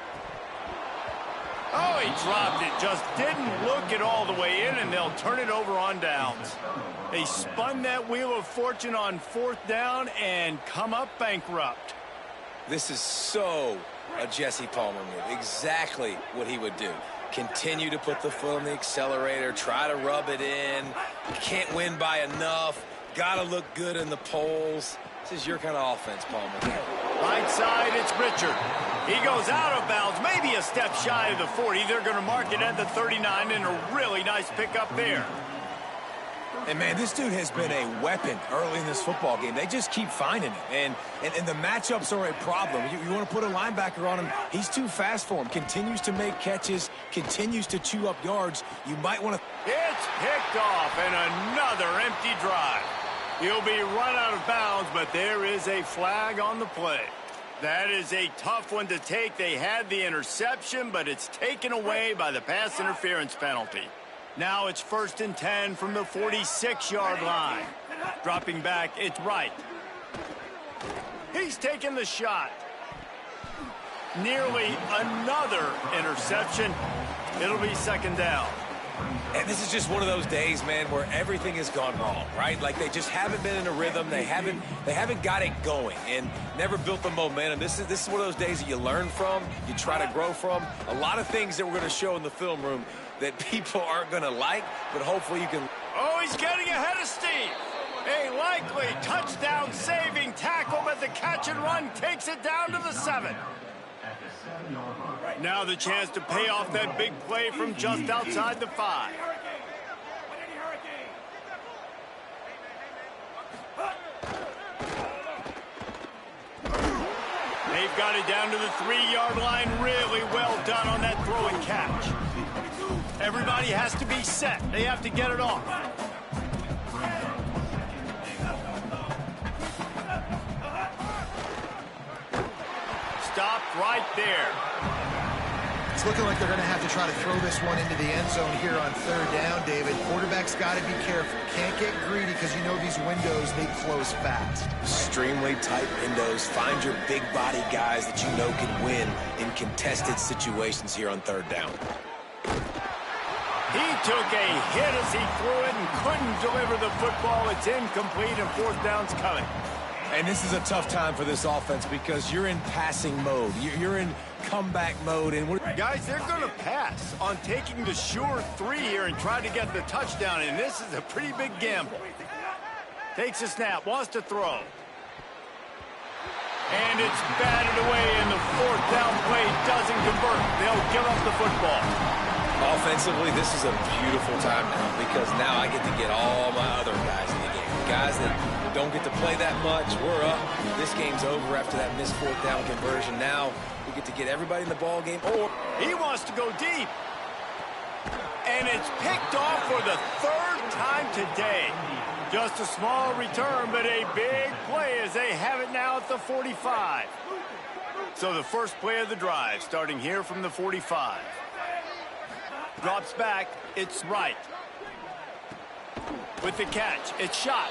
Oh, he dropped it. Just didn't look it all the way in, and they'll turn it over on downs. They spun that wheel of fortune on 4th down and come up bankrupt. This is so a Jesse Palmer move. Exactly what he would do. Continue to put the foot on the accelerator, try to rub it in. You can't win by enough. Got to look good in the polls. This is your kind of offense, Palmer. Right side, it's Richard. He goes out of bounds, maybe a step shy of the 40. They're going to mark it at the 39, and a really nice pickup there. And, man, this dude has been a weapon early in this football game. They just keep finding him. And the matchups are a problem. You want to put a linebacker on him. He's too fast for him. Continues to make catches. Continues to chew up yards. You might want to... It's picked off, and another empty drive. He'll be run out of bounds, but there is a flag on the play. That is a tough one to take. They had the interception, but it's taken away by the pass interference penalty. Now it's 1st and 10 from the 46-yard line. Dropping back, it's Wright. He's taking the shot. Nearly another interception. It'll be 2nd down. And this is just one of those days, man, where everything has gone wrong, right? Like they just haven't been in a rhythm. They haven't got it going and never built the momentum. This is one of those days that you learn from, you try to grow from. A lot of things that we're going to show in the film room that people aren't going to like, but hopefully you can... Oh, he's getting ahead of Steve. A likely touchdown-saving tackle, but the catch and run takes it down to the 7. Now the chance to pay off that big play from just outside the 5. They've got it down to the 3-yard line. Really well done on that throw and catch. Everybody has to be set. They have to get it off. Stopped right there. It's looking like they're going to have to try to throw this one into the end zone here on 3rd down, David. Quarterback's got to be careful. Can't get greedy because you know these windows, they close fast. Extremely tight windows. Find your big body guys that you know can win in contested situations here on 3rd down. He took a hit as he threw it and couldn't deliver the football. It's incomplete and 4th down's coming. And this is a tough time for this offense because you're in passing mode. You're in comeback mode. And guys, they're going to pass on taking the sure 3 here and try to get the touchdown. And this is a pretty big gamble. Takes a snap, wants to throw. And it's batted away, and the 4th down play doesn't convert. They'll give up the football. Offensively, this is a beautiful time now because now I get to get all my other guys in the game. Guys that don't get to play that much. We're up. This game's over after that missed 4th down conversion. Now we get to get everybody in the ball game. Or he wants to go deep. And it's picked off for the 3rd time today. Just a small return, but a big play as they have it now at the 45. So the first play of the drive starting here from the 45. Drops back, it's Wright. With the catch, it's shot.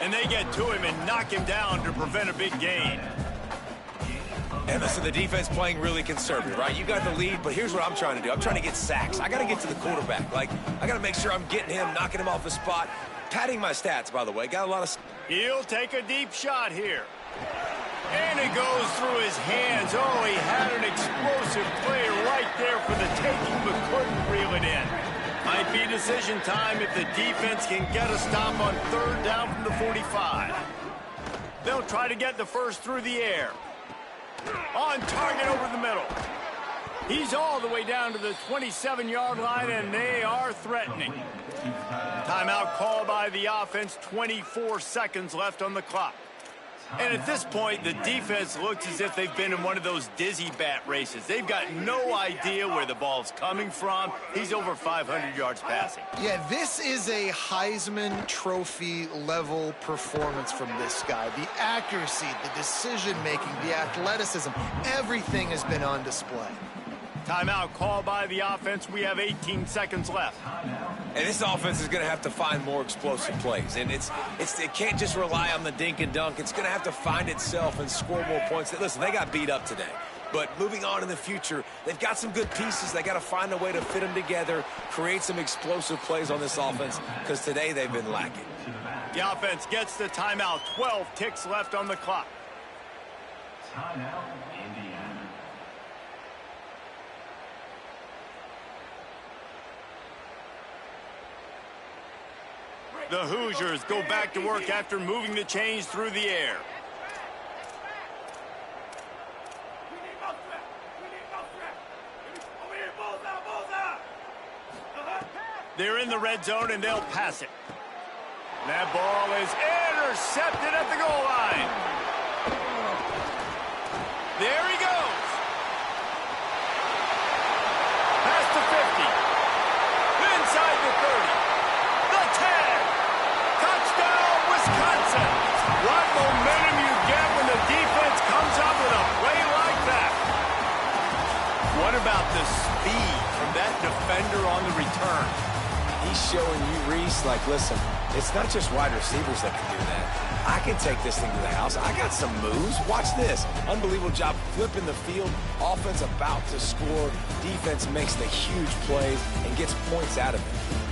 And they get to him and knock him down to prevent a big gain. And listen, the defense playing really conservative, right? You got the lead, but here's what I'm trying to do. I'm trying to get sacks. I got to get to the quarterback. Like, I got to make sure I'm getting him, knocking him off the spot. padding my stats, by the way. Got a lot of... He'll take a deep shot here. And it goes through his hands. Oh, he had an explosive play right there for the taking, but couldn't reel it in. Might be decision time if the defense can get a stop on third down from the 45. They'll try to get the first through the air. On target over the middle. He's all the way down to the 27-yard line, and they are threatening. Timeout called by the offense, 24 seconds left on the clock. And at this point, the defense looks as if they've been in one of those dizzy bat races. They've got no idea where the ball's coming from. He's over 500 yards passing. Yeah, this is a Heisman Trophy level performance from this guy. The accuracy, the decision-making, the athleticism, everything has been on display. Timeout called by the offense. We have 18 seconds left. And this offense is going to have to find more explosive plays. And it can't just rely on the dink and dunk. It's going to have to find itself and score more points. Listen, they got beat up today. But moving on in the future, they've got some good pieces. They got to find a way to fit them together, create some explosive plays on this offense, because today they've been lacking. The offense gets the timeout. 12 ticks left on the clock. Timeout, Indiana. The Hoosiers go back to work after moving the chains through the air. They're in the red zone, and they'll pass it. That ball is intercepted at the goal line. There he goes. Past the 50. Inside the 30. The 10. Touchdown, Wisconsin. What momentum you get when the defense comes up with a play like that. What about the speed from that defender on the return? He's showing you, Reese, like, listen, it's not just wide receivers that can do that. I can take this thing to the house. I got some moves. Watch this. Unbelievable job flipping the field. Offense about to score. Defense makes the huge plays and gets points out of it.